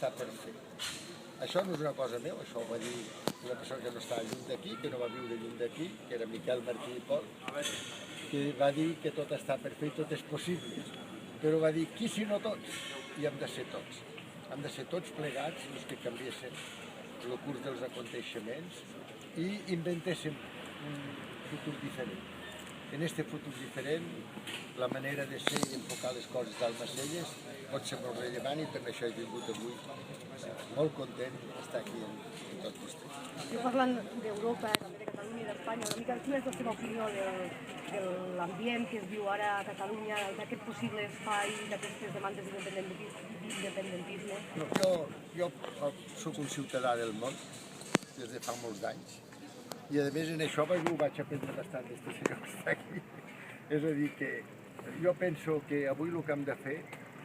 està per fer. Això no és una cosa meva, això ho va dir una persona que no estava lluny d'aquí, que no va viure lluny d'aquí, que era Miquel Martí i Pol, que va dir que tot està per fer i tot és possible. Però va dir, qui si no tots? I hem de ser tots. Hem de ser tots plegats els que canviessin el curs dels aconteixements i inventéssim un futur diferent. En aquest futur diferent, la manera de ser i enfocar les coses d'Almacelles pot ser molt rellevant i per això he vingut avui molt content d'estar aquí amb tots vostès. Estic parlant d'Europa, també de Catalunya i d'Espanya. Una mica, quina és la seva opinió de l'ambient que es viu ara a Catalunya, d'aquest possible espai, d'aquestes demandes d'independentisme? No, jo sóc un ciutadà del món des de fa molts anys. I a més en això ho vaig aprendre bastant d'aquest senyor que està aquí. És a dir, que jo penso que avui el que hem de fer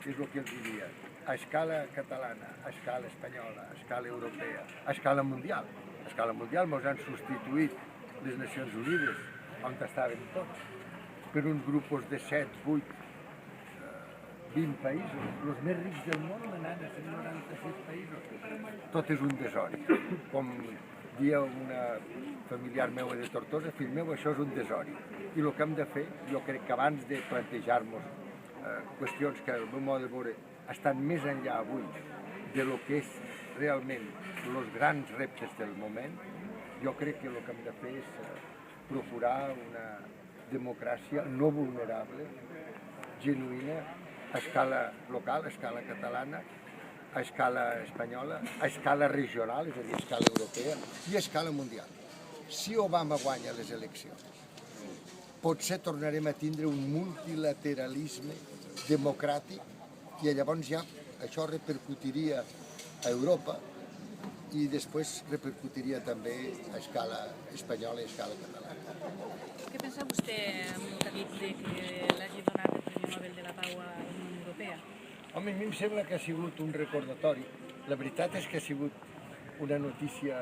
és el que els diria, a escala catalana, a escala espanyola, a escala europea, a escala mundial. A escala mundial ens han substituït les Nacions Unides, on estaven tots, per uns grups de 7, 8, 20 països, els més rics del món manant a 197 països. Tot és un desori. Com dia una familiar meu de Tortosa, fill meu, això és un desori. I el que hem de fer, jo crec que abans de plantejar-nos qüestions que al meu mode de veure estan més enllà avui de lo que és realment els grans reptes del moment, jo crec que el que hem de fer és procurar una democràcia no vulnerable, genuïna, a escala local, a escala catalana, a escala espanyola, a escala regional, és a dir, a escala europea i a escala mundial. Si Obama guanya les eleccions, potser tornarem a tindre un multilateralisme democràtic i llavors ja això repercutiria a Europa i després repercutiria també a escala espanyola i a escala catalana. Què pensa vostè amb el que ha dit de que l'hagi donat el Premi Nobel de la Pau a la Unió Europea? Home, a mi em sembla que ha sigut un recordatori. La veritat és que ha sigut una notícia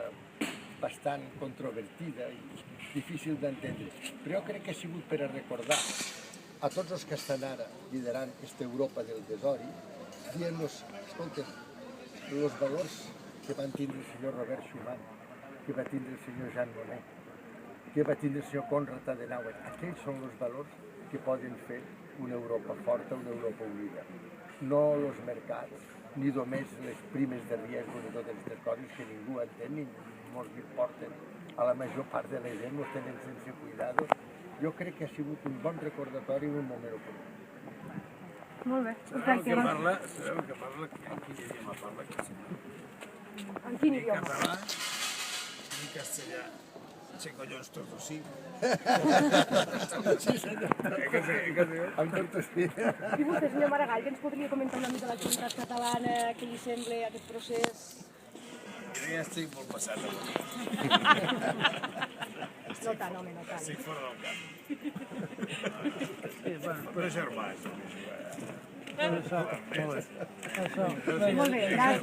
bastant controvertida i difícil d'entendre, però jo crec que ha sigut per a recordar a tots els que estan ara liderant aquesta Europa del desori, dient-nos, escolta'm, els valors que van tindre el senyor Robert Schuman, que va tindre el senyor Jean Monnet, que va tindre el senyor Konrad Adenauer, aquells són els valors que poden fer una Europa forta, una Europa unida. No els mercats, ni només les primes de riesgo ni totes aquestes coses que ningú entén ni molts importen. A la major part de la gent ho tenen sense cuidado. Jo crec que ha sigut un bon recordatori en un moment oportú. Molt bé. Sabeu que parla, en quin idioma parla? En quin Ni idioma? català, ni castellà. Che collons tortosí. Sí, senyor. Amb Tortosí. I vostè, senyor Maragall, que ens podria comentar una mica l'actualitat catalana, què li sembla aquest procés? Jo ja estic molt passat avui. No tant, home, no tant. Estic fora del camp. Però germà, és Molt bé, gràcies.